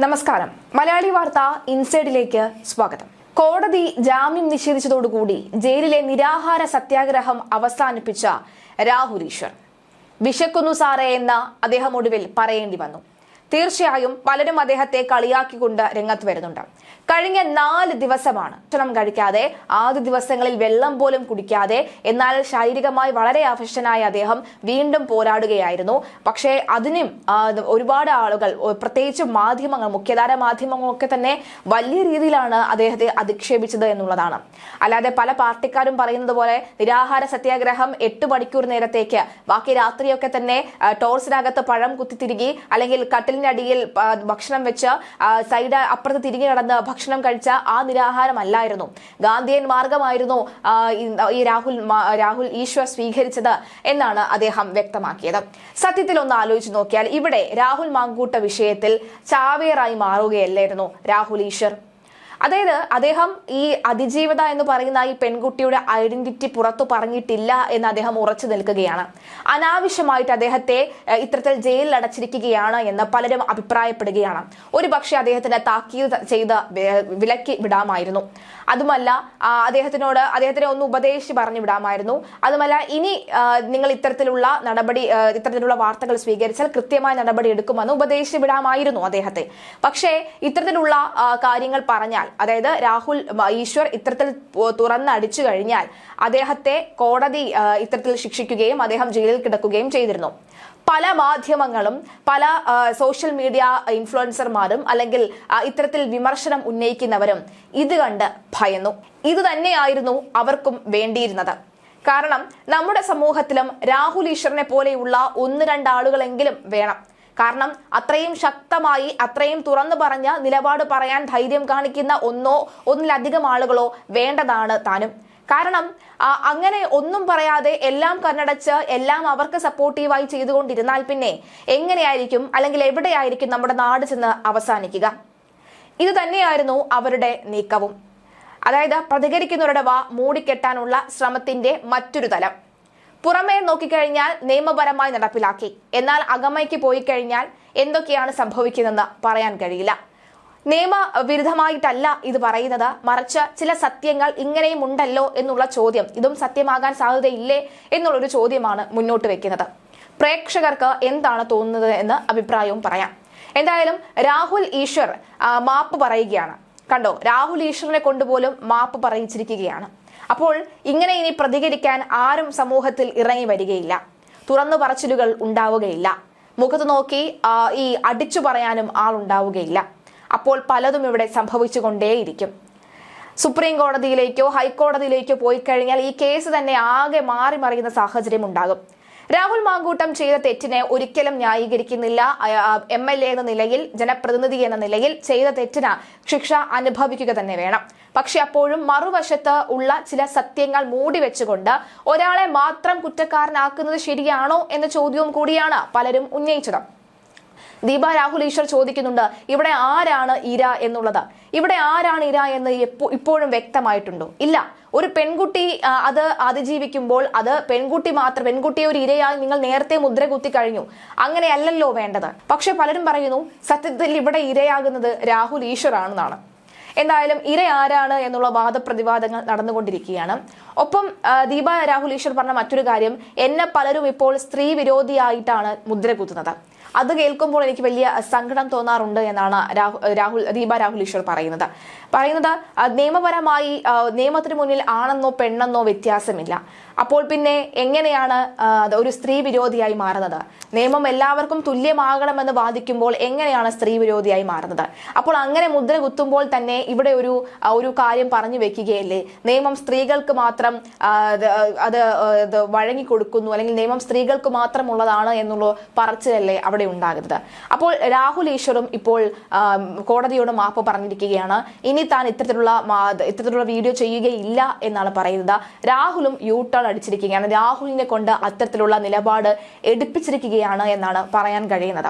നമസ്കാരം. മലയാളി വാർത്ത ഇൻസൈഡിലേക്ക് സ്വാഗതം. കോടതി ജാമ്യം നിഷേധിച്ചതോടുകൂടി ജയിലിലെ നിരാഹാര സത്യാഗ്രഹം അവസാനിപ്പിച്ച രാഹുൽ ഈശ്വർ വിശക്കുന്നു സാറേ എന്ന് അദ്ദേഹം ഒടുവിൽ പറയേണ്ടി വന്നു. തീർച്ചയായും പലരും അദ്ദേഹത്തെ കളിയാക്കിക്കൊണ്ട് രംഗത്ത് വരുന്നുണ്ട്. കഴിഞ്ഞ 4 ദിവസമാണ് ഭക്ഷണം കഴിക്കാതെ, ആദ്യ ദിവസങ്ങളിൽ വെള്ളം പോലും കുടിക്കാതെ, എന്നാൽ ശാരീരികമായി വളരെ അവശനായ അദ്ദേഹം വീണ്ടും പോരാടുകയായിരുന്നു. പക്ഷേ അതിനും ഒരുപാട് ആളുകൾ, പ്രത്യേകിച്ച് മാധ്യമങ്ങൾ, മുഖ്യധാര മാധ്യമങ്ങളൊക്കെ തന്നെ വലിയ രീതിയിലാണ് അദ്ദേഹത്തെ അധിക്ഷേപിച്ചത് എന്നുള്ളതാണ്. അല്ലാതെ പല പാർട്ടിക്കാരും പറയുന്നത് പോലെ നിരാഹാര സത്യാഗ്രഹം 8 മണിക്കൂർ നേരത്തേക്ക്, ബാക്കി രാത്രിയൊക്കെ തന്നെ ടോർസിനകത്ത് പഴം കുത്തിത്തിരികി അല്ലെങ്കിൽ കട്ടിലിനടിയിൽ ഭക്ഷണം വെച്ച് സൈഡ് അപ്പുറത്ത് തിരികെ നടന്ന് ഭക്ഷണം കഴിച്ച ആ നിരാഹാരമല്ലായിരുന്നു, ഗാന്ധിയൻ മാർഗമായിരുന്നു ഈ രാഹുൽ ഈശ്വർ സ്വീകരിച്ചത് എന്നാണ് അദ്ദേഹം വ്യക്തമാക്കിയത്. സത്യത്തിൽ ഒന്ന് ആലോചിച്ച് നോക്കിയാൽ ഇവിടെ രാഹുൽ മാങ്കൂട്ട വിഷയത്തിൽ ചാവേറായി മാറുകയല്ലായിരുന്നു രാഹുൽ ഈശ്വർ. അതായത് അദ്ദേഹം ഈ അതിജീവിത എന്ന് പറയുന്ന ഈ പെൺകുട്ടിയുടെ ഐഡന്റിറ്റി പുറത്തു പറഞ്ഞിട്ടില്ല എന്ന് അദ്ദേഹം ഉറച്ചു നിൽക്കുകയാണ്. അനാവശ്യമായിട്ട് അദ്ദേഹത്തെ ഇത്തരത്തിൽ ജയിലിൽ അടച്ചിരിക്കുകയാണ് എന്ന് പലരും അഭിപ്രായപ്പെടുകയാണ്. ഒരു പക്ഷേ അദ്ദേഹത്തിന് താക്കീത് ചെയ്ത് വിലക്കി വിടാമായിരുന്നു. അതുമല്ല, അദ്ദേഹത്തിനെ ഒന്ന് ഉപദേശിച്ച് പറഞ്ഞു വിടാമായിരുന്നു. അതുമല്ല, ഇനി നിങ്ങൾ ഇത്തരത്തിലുള്ള വാർത്തകൾ സ്വീകരിച്ചാൽ കൃത്യമായ നടപടി എടുക്കുമെന്ന് ഉപദേശിച്ച് വിടാമായിരുന്നു അദ്ദേഹത്തെ. പക്ഷേ ഇത്തരത്തിലുള്ള കാര്യങ്ങൾ പറഞ്ഞാൽ, അതായത് രാഹുൽ ഈശ്വർ ഇത്തരത്തിൽ തുറന്നടിച്ചു കഴിഞ്ഞാൽ അദ്ദേഹത്തെ കോടതി ഇത്തരത്തിൽ ശിക്ഷിക്കുകയും അദ്ദേഹം ജയിലിൽ കിടക്കുകയും ചെയ്തിരുന്നു. പല മാധ്യമങ്ങളും പല സോഷ്യൽ മീഡിയ ഇൻഫ്ലുവൻസർമാരും അല്ലെങ്കിൽ ഇത്തരത്തിൽ വിമർശനം ഉന്നയിക്കുന്നവരും ഇത് കണ്ട് ഭയന്നു. ഇത് തന്നെയായിരുന്നു അവർക്കും വേണ്ടിയിരുന്നത്. കാരണം നമ്മുടെ സമൂഹത്തിലും രാഹുൽ ഈശ്വറിനെ പോലെയുള്ള 1-2 ആളുകളെങ്കിലും വേണം. കാരണം അത്രയും ശക്തമായി, അത്രയും തുറന്നു പറഞ്ഞ നിലപാട് പറയാൻ ധൈര്യം കാണിക്കുന്ന ഒന്നിലധികം ആളുകളോ വേണ്ടതാണ് താനും. കാരണം അങ്ങനെ ഒന്നും പറയാതെ എല്ലാം കണ്ണടച്ച് എല്ലാം അവർക്ക് സപ്പോർട്ടീവായി ചെയ്തുകൊണ്ടിരുന്നാൽ പിന്നെ എങ്ങനെയായിരിക്കും, അല്ലെങ്കിൽ എവിടെയായിരിക്കും നമ്മുടെ നാട് ചെന്ന് അവസാനിക്കുക? ഇത് തന്നെയായിരുന്നു അവരുടെ നീക്കവും. അതായത് പ്രതികരിക്കുന്നവരുടെ വാ മൂടിക്കെട്ടാനുള്ള ശ്രമത്തിന്റെ മറ്റൊരു തലം. പുറമേ നോക്കിക്കഴിഞ്ഞാൽ നിയമപരമായി നടപ്പിലാക്കി, എന്നാൽ അകമയ്ക്ക് പോയി കഴിഞ്ഞാൽ എന്തൊക്കെയാണ് സംഭവിക്കുന്നതെന്ന് പറയാൻ കഴിയില്ല. നിയമവിരുദ്ധമായിട്ടല്ല ഇത് പറയുന്നത്, മറിച്ച് ചില സത്യങ്ങൾ ഇങ്ങനെയും ഉണ്ടല്ലോ എന്നുള്ള ചോദ്യം, ഇതും സത്യമാകാൻ സാധ്യതയില്ലേ എന്നുള്ളൊരു ചോദ്യമാണ് മുന്നോട്ട് വെക്കുന്നത്. പ്രേക്ഷകർക്ക് എന്താണ് തോന്നുന്നത് എന്ന് അഭിപ്രായവും പറയാം. എന്തായാലും രാഹുൽ ഈശ്വർ മാപ്പ് പറയുകയാണ്. കണ്ടോ, രാഹുൽ ഈശ്വറിനെ കൊണ്ടുപോലും മാപ്പ് പറയിച്ചിരിക്കുകയാണ്. അപ്പോൾ ഇങ്ങനെ ഇനി പ്രതികരിക്കാൻ ആരും സമൂഹത്തിൽ ഇറങ്ങി വരികയില്ല, തുറന്നു പറച്ചിലുകൾ ഉണ്ടാവുകയില്ല, മുഖത്ത് നോക്കി ഈ അടിച്ചു പറയാനും ആളുണ്ടാവുകയില്ല. അപ്പോൾ പലതും ഇവിടെ സംഭവിച്ചുകൊണ്ടേയിരിക്കും. സുപ്രീം കോടതിയിലേക്കോ ഹൈക്കോടതിയിലേക്കോ പോയി കഴിഞ്ഞാൽ ഈ കേസ് തന്നെ ആകെ മാറി മറിയുന്ന സാഹചര്യം ഉണ്ടാകും. രാഹുൽ മാങ്കൂട്ടം ചെയ്ത തെറ്റിനെ ഒരിക്കലും ന്യായീകരിക്കുന്നില്ല. MLA എന്ന നിലയിൽ, ജനപ്രതിനിധി എന്ന നിലയിൽ ചെയ്ത തെറ്റിന് ശിക്ഷ അനുഭവിക്കുക തന്നെ വേണം. പക്ഷെ അപ്പോഴും മറുവശത്ത് ഉള്ള ചില സത്യങ്ങൾ മൂടി വെച്ചുകൊണ്ട് ഒരാളെ മാത്രം കുറ്റക്കാരനാക്കുന്നത് ശരിയാണോ എന്ന ചോദ്യവും കൂടിയാണ് പലരും ഉന്നയിച്ചത്. ദീപ രാഹുൽ ഈശ്വർ ചോദിക്കുന്നുണ്ട്, ഇവിടെ ആരാണ് ഇര എന്നുള്ളത്? ഇവിടെ ആരാണ് ഇര എന്ന് ഇപ്പോഴും വ്യക്തമായിട്ടുണ്ടോ? ഇല്ല. ഒരു പെൺകുട്ടി അത് അതിജീവിക്കുമ്പോൾ അത് പെൺകുട്ടിയെ ഒരു ഇരയായി നിങ്ങൾ നേരത്തെ മുദ്ര കുത്തി കഴിഞ്ഞു. അങ്ങനെയല്ലല്ലോ വേണ്ടത്. പക്ഷെ പലരും പറയുന്നു സത്യത്തിൽ ഇവിടെ ഇരയാകുന്നത് രാഹുൽ ഈശ്വർ ആണെന്നാണ്. എന്തായാലും ഇര ആരാണ് എന്നുള്ള വാദപ്രതിവാദങ്ങൾ നടന്നുകൊണ്ടിരിക്കുകയാണ്. ഒപ്പം ദീപ രാഹുൽ ഈശ്വർ പറഞ്ഞ മറ്റൊരു കാര്യം, എന്നെ പലരും ഇപ്പോൾ സ്ത്രീ വിരോധിയായിട്ടാണ് മുദ്ര കുത്തുന്നത്. അത് കേൾക്കുമ്പോൾ എനിക്ക് വലിയ സങ്കടം തോന്നാറുണ്ട് എന്നാണ് ദീപ രാഹുൽ ഈശ്വർ പറയുന്നത്. നിയമപരമായി നിയമത്തിന് മുന്നിൽ ആണെന്നോ പെണ്ണെന്നോ വ്യത്യാസമില്ല. അപ്പോൾ പിന്നെ എങ്ങനെയാണ് ഒരു സ്ത്രീ വിരോധിയായി മാറുന്നത്? നിയമം എല്ലാവർക്കും തുല്യമാകണമെന്ന് വാദിക്കുമ്പോൾ എങ്ങനെയാണ് സ്ത്രീ വിരോധിയായി മാറുന്നത്? അപ്പോൾ അങ്ങനെ മുദ്ര കുത്തുമ്പോൾ തന്നെ ഇവിടെ ഒരു കാര്യം പറഞ്ഞു വെക്കുകയല്ലേ, നിയമം സ്ത്രീകൾക്ക് മാത്രം അത് വഴങ്ങിക്കൊടുക്കുന്നു, അല്ലെങ്കിൽ നിയമം സ്ത്രീകൾക്ക് മാത്രമുള്ളതാണ് എന്നുള്ള പറച്ചിലല്ലേ അവിടെ ഉണ്ടാകുന്നത്. അപ്പോൾ രാഹുൽ ഈശ്വറും ഇപ്പോൾ കോടതിയോട് മാപ്പ് പറഞ്ഞിരിക്കുകയാണ്. ഇനി താൻ ഇത്തരത്തിലുള്ള വീഡിയോ ചെയ്യുകയില്ല എന്നാണ് പറയുന്നത്. രാഹുലും യൂട്ടേൺ അടിച്ചിരിക്കുകയാണ്. രാഹുലിനെ കൊണ്ട് അത്തരത്തിലുള്ള നിലപാട് എടുപ്പിച്ചിരിക്കുകയാണ് എന്നാണ് പറയാൻ കഴിയുന്നത്.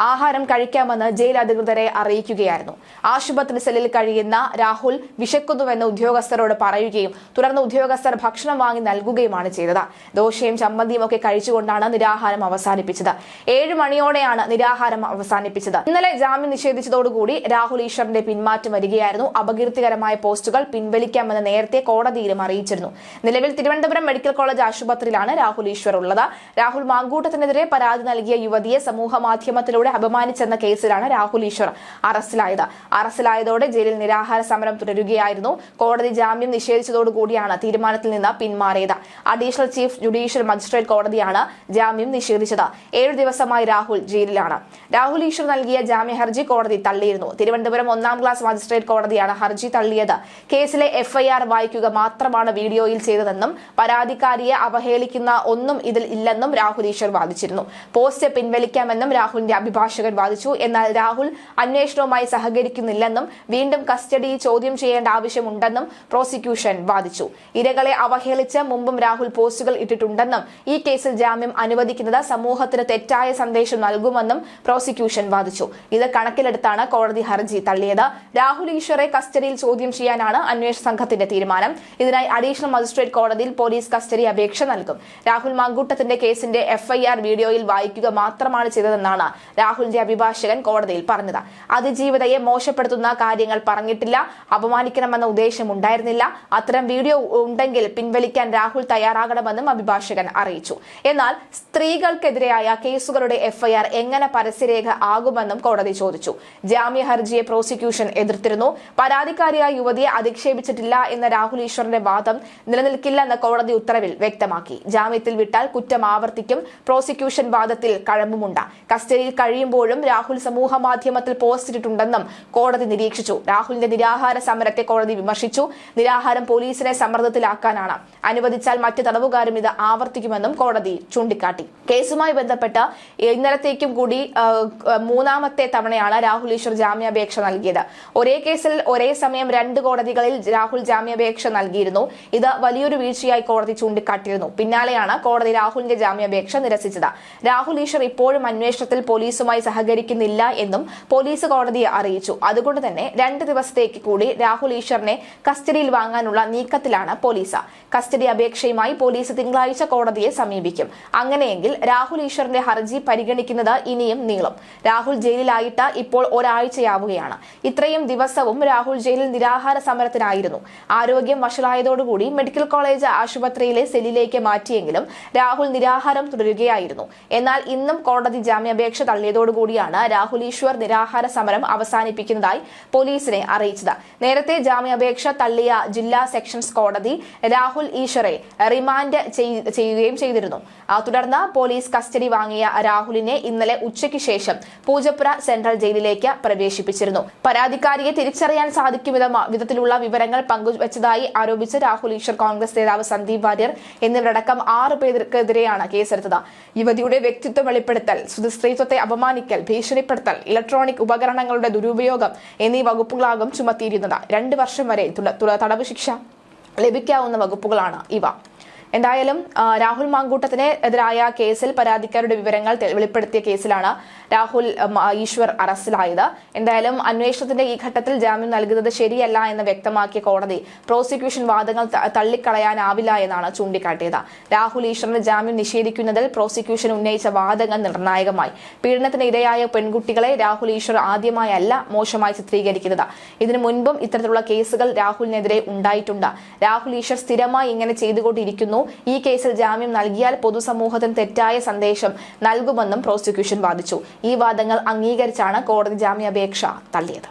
ആഹാരം കഴിക്കാമെന്ന് ജയിൽ അധികൃതരെ അറിയിക്കുകയായിരുന്നു. ആശുപത്രി സെല്ലിൽ കഴിയുന്ന രാഹുൽ വിശക്കുന്നുവെന്ന് ഉദ്യോഗസ്ഥരോട് പറയുകയും തുടർന്ന് ഉദ്യോഗസ്ഥർ ഭക്ഷണം വാങ്ങി നൽകുകയുമാണ് ചെയ്തത്. ദോശയും ചമ്മന്തിയും ഒക്കെ കഴിച്ചുകൊണ്ടാണ് നിരാഹാരം അവസാനിപ്പിച്ചത്. 7 മണിയോടെ ഇന്നോടെയാണ് നിരാഹാരം അവസാനിപ്പിച്ചത്. ഇന്നലെ ജാമ്യം നിഷേധിച്ചതോടുകൂടി രാഹുൽ ഈശ്വറിന്റെ പിന്മാറ്റം വരികയായിരുന്നു. അപകീർത്തികരമായ പോസ്റ്റുകൾ പിൻവലിക്കാമെന്ന് നേരത്തെ കോടതിയിലും അറിയിച്ചിരുന്നു. നിലവിൽ തിരുവനന്തപുരം മെഡിക്കൽ കോളേജ് ആശുപത്രിയിലാണ് രാഹുൽ ഈശ്വർ ഉള്ളത്. രാഹുൽ മാങ്കൂട്ടത്തിനെതിരെ പരാതി നൽകിയ യുവതിയെ സമൂഹ മാധ്യമത്തിലൂടെ അപമാനിച്ചെന്ന കേസിലാണ് രാഹുൽ ഈശ്വർ അറസ്റ്റിലായതോടെ ജയിലിൽ നിരാഹാര സമരം തുടരുകയായിരുന്നു. കോടതി ജാമ്യം നിഷേധിച്ചതോടുകൂടിയാണ് തീരുമാനത്തിൽ നിന്ന് പിന്മാറിയത്. അഡീഷണൽ ചീഫ് ജുഡീഷ്യൽ മജിസ്ട്രേറ്റ് കോടതിയാണ് ജാമ്യം നിഷേധിച്ചത്. 7 ദിവസമായി രാഹുൽ ജയിലിലാണ്. രാഹുൽ ഈശ്വർ നൽകിയ ജാമ്യ ഹർജി കോടതി തള്ളിയിരുന്നു. തിരുവനന്തപുരം 1ാം ക്ലാസ് മജിസ്ട്രേറ്റ് കോടതിയാണ് ഹർജി തള്ളിയത്. കേസിലെ FIR വായിക്കുക മാത്രമാണ് വീഡിയോയിൽ ചെയ്തതെന്നും പരാതിക്കാരിയെ അവഹേളിക്കുന്ന ഒന്നും ഇതിൽ ഇല്ലെന്നും രാഹുൽ ഈശ്വർ വാദിച്ചിരുന്നു. പോസ്റ്റ് പിൻവലിക്കാമെന്നും രാഹുലിന്റെ അഭിഭാഷകൻ വാദിച്ചു. എന്നാൽ രാഹുൽ അന്വേഷണവുമായി സഹകരിക്കുന്നില്ലെന്നും വീണ്ടും കസ്റ്റഡി ചോദ്യം ചെയ്യേണ്ട ആവശ്യമുണ്ടെന്നും പ്രോസിക്യൂഷൻ വാദിച്ചു. ഇരകളെ അവഹേളിച്ച് മുമ്പും രാഹുൽ പോസ്റ്റുകൾ ഇട്ടിട്ടുണ്ടെന്നും ഈ കേസിൽ ജാമ്യം അനുവദിക്കുന്നത് സമൂഹത്തിന് തെറ്റായ സന്ദേശം നൽകുമെന്നും പ്രോസിക്യൂഷൻ വാദിച്ചു. ഇത് കണക്കിലെടുത്താണ് കോടതി ഹർജി തള്ളിയത്. രാഹുൽ ഈശ്വറെ കസ്റ്റഡിയിൽ ചോദ്യം ചെയ്യാനാണ് അന്വേഷണ സംഘത്തിന്റെ തീരുമാനം. ഇതിനായി അഡീഷണൽ മജിസ്ട്രേറ്റ് കോടതിയിൽ പോലീസ് കസ്റ്റഡി അപേക്ഷ നൽകും. രാഹുൽ മാങ്കൂട്ടത്തിന്റെ കേസിന്റെ FIR വീഡിയോയിൽ വായിക്കുക മാത്രമാണ് ചെയ്തതെന്നാണ് രാഹുലിന്റെ അഭിഭാഷകൻ കോടതിയിൽ പറഞ്ഞത്. അതിജീവിതയെ മോശപ്പെടുത്തുന്ന കാര്യങ്ങൾ പറഞ്ഞിട്ടില്ല, അപമാനിക്കണമെന്ന ഉദ്ദേശം ഉണ്ടായിരുന്നില്ല. അത്തരം വീഡിയോ ഉണ്ടെങ്കിൽ പിൻവലിക്കാൻ രാഹുൽ തയ്യാറാകണമെന്നും അഭിഭാഷകൻ അറിയിച്ചു. എന്നാൽ സ്ത്രീകൾക്കെതിരെയായ കേസുകളുടെ FIR എങ്ങനെ പരസ്യരേഖ ആകുമെന്നും കോടതി ചോദിച്ചു. ജാമ്യ ഹർജിയെ പ്രോസിക്യൂഷൻ എതിർത്തിരുന്നു. പരാതിക്കാരിയായ യുവതിയെ അധിക്ഷേപിച്ചിട്ടില്ല എന്ന രാഹുൽ ഈശ്വറിന്റെ വാദം നിലനിൽക്കില്ലെന്ന് കോടതി ഉത്തരവിൽ വ്യക്തമാക്കി. ജാമ്യത്തിൽ വിട്ടാൽ കുറ്റം ആവർത്തിക്കും. പ്രോസിക്യൂഷൻ വാദത്തിൽ കഴമ്പുമുണ്ട്. കസ്റ്റഡിയിൽ കഴിയുമ്പോഴും രാഹുൽ സമൂഹ മാധ്യമത്തിൽ പോസ്റ്റ് ഇട്ടിട്ടുണ്ടെന്നും കോടതി നിരീക്ഷിച്ചു. രാഹുലിന്റെ നിരാഹാര സമരത്തെ കോടതി വിമർശിച്ചു. നിരാഹാരം പോലീസിനെ സമ്മർദ്ദത്തിലാക്കാനാണ്. അനുവദിച്ചാൽ മറ്റ് തടവുകാരും ഇത് ആവർത്തിക്കുമെന്നും കോടതി ചൂണ്ടിക്കാട്ടി. കേസുമായി ബന്ധപ്പെട്ട് ഇന്നലത്തേക്കും കൂടി 3ാമത്തെ തവണയാണ് രാഹുൽ ഈശ്വർ ജാമ്യാപേക്ഷ നൽകിയത്. ഒരേ കേസിൽ ഒരേ സമയം 2 കോടതികളിൽ രാഹുൽ ജാമ്യാപേക്ഷ നൽകിയിരുന്നു. ഇത് വലിയൊരു വീഴ്ചയായി കോടതി ചൂണ്ടിക്കാട്ടിയിരുന്നു. പിന്നാലെയാണ് കോടതി രാഹുലിന്റെ ജാമ്യാപേക്ഷ നിരസിച്ചത്. രാഹുൽ ഈശ്വർ ഇപ്പോഴും അന്വേഷണത്തിൽ പോലീസുമായി സഹകരിക്കുന്നില്ല എന്നും പോലീസ് കോടതിയെ അറിയിച്ചു. അതുകൊണ്ട് തന്നെ 2 ദിവസത്തേക്ക് കൂടി രാഹുൽ ഈശ്വറിനെ കസ്റ്റഡിയിൽ വാങ്ങാനുള്ള നീക്കത്തിലാണ് പോലീസ്. കസ്റ്റഡി അപേക്ഷയുമായി പോലീസ് തിങ്കളാഴ്ച കോടതിയെ സമീപിക്കും. അങ്ങനെയെങ്കിൽ രാഹുൽ ഈശ്വറിന്റെ ഹർജി പരിഗണിക്കുന്നത് ഇനിയും നീളും. രാഹുൽ ജയിലിലായിട്ട് ഇപ്പോൾ ഒരാഴ്ചയാവുകയാണ്. ഇത്രയും ദിവസവും രാഹുൽ ജയിലിൽ നിരാഹാര സമരത്തിനായിരുന്നു. ആരോഗ്യം വഷളായതോടുകൂടി മെഡിക്കൽ കോളേജ് ആശുപത്രിയിലെ സെല്ലിലേക്ക് മാറ്റിയെങ്കിലും രാഹുൽ നിരാഹാരം തുടരുകയായിരുന്നു. എന്നാൽ ഇന്നും കോടതി ജാമ്യാപേക്ഷ തള്ളിയതോടുകൂടിയാണ് രാഹുൽ ഈശ്വർ നിരാഹാര സമരം അവസാനിപ്പിക്കുന്നതായി പോലീസിനെ അറിയിച്ചത്. നേരത്തെ ജാമ്യാപേക്ഷ തള്ളിയ ജില്ലാ സെഷൻസ് കോടതി രാഹുൽ ഈശ്വറെ റിമാൻഡ് ചെയ്യുകയും ചെയ്തിരുന്നു. തുടർന്ന് പോലീസ് കസ്റ്റഡി വാങ്ങിയ രാഹുലിനെ ഇന്നലെ ഉച്ചയ്ക്ക് ശേഷം പൂജപ്പുര സെൻട്രൽ ജയിലിലേക്ക് പ്രവേശിപ്പിച്ചിരുന്നു. പരാതിക്കാരിയെ തിരിച്ചറിയാൻ സാധിക്കും വിധത്തിലുള്ള വിവരങ്ങൾ പങ്കുവച്ചതായി ആരോപിച്ച് രാഹുൽ ഈശ്വർ, കോൺഗ്രസ് നേതാവ് സന്ദീപ് വാര്യർ എന്നിവരടക്കം 6 പേർക്കെതിരെയാണ് കേസെടുത്തത്. യുവതിയുടെ വ്യക്തിത്വം വെളിപ്പെടുത്തൽ, സ്ത്രീത്വത്തെ അപമാനിക്കൽ, ഭീഷണിപ്പെടുത്തൽ, ഇലക്ട്രോണിക് ഉപകരണങ്ങളുടെ ദുരുപയോഗം എന്നീ വകുപ്പുകളാകും ചുമത്തിയിരുന്നത്. 2 വർഷം വരെ തടവ് ശിക്ഷ ലഭിക്കാവുന്ന വകുപ്പുകളാണ് ഇവ. എന്തായാലും രാഹുൽ മാങ്കൂട്ടത്തിന് എതിരായ കേസിൽ പരാതിക്കാരുടെ വിവരങ്ങൾ വെളിപ്പെടുത്തിയ കേസിലാണ് രാഹുൽ ഈശ്വർ അറസ്റ്റിലായത്. എന്തായാലും അന്വേഷണത്തിന്റെ ഈ ഘട്ടത്തിൽ ജാമ്യം നൽകുന്നത് ശരിയല്ല എന്ന് വ്യക്തമാക്കിയ കോടതി പ്രോസിക്യൂഷൻ വാദങ്ങൾ തള്ളിക്കളയാനാവില്ല എന്നാണ് ചൂണ്ടിക്കാട്ടിയത്. രാഹുൽ ഈശ്വറിന് ജാമ്യം നിഷേധിക്കുന്നതിൽ പ്രോസിക്യൂഷൻ ഉന്നയിച്ച വാദങ്ങൾ നിർണായകമായി. പീഡനത്തിന് ഇരയായ പെൺകുട്ടികളെ രാഹുൽ ഈശ്വർ ആദ്യമായല്ല മോശമായി ചിത്രീകരിക്കുന്നത്. ഇതിനു മുൻപും ഇത്തരത്തിലുള്ള കേസുകൾ രാഹുലിനെതിരെ ഉണ്ടായിട്ടുണ്ട്. രാഹുൽ ഈശ്വർ സ്ഥിരമായി ഇങ്ങനെ ചെയ്തുകൊണ്ടിരിക്കുന്നു. ഈ കേസിൽ ജാമ്യം നൽകിയാൽ പൊതുസമൂഹത്തിന് തെറ്റായ സന്ദേശം നൽകുമെന്നും പ്രോസിക്യൂഷൻ വാദിച്ചു. ഈ വാദങ്ങൾ അംഗീകരിച്ചാണ് കോടതി ജാമ്യാപേക്ഷ തള്ളിയത്.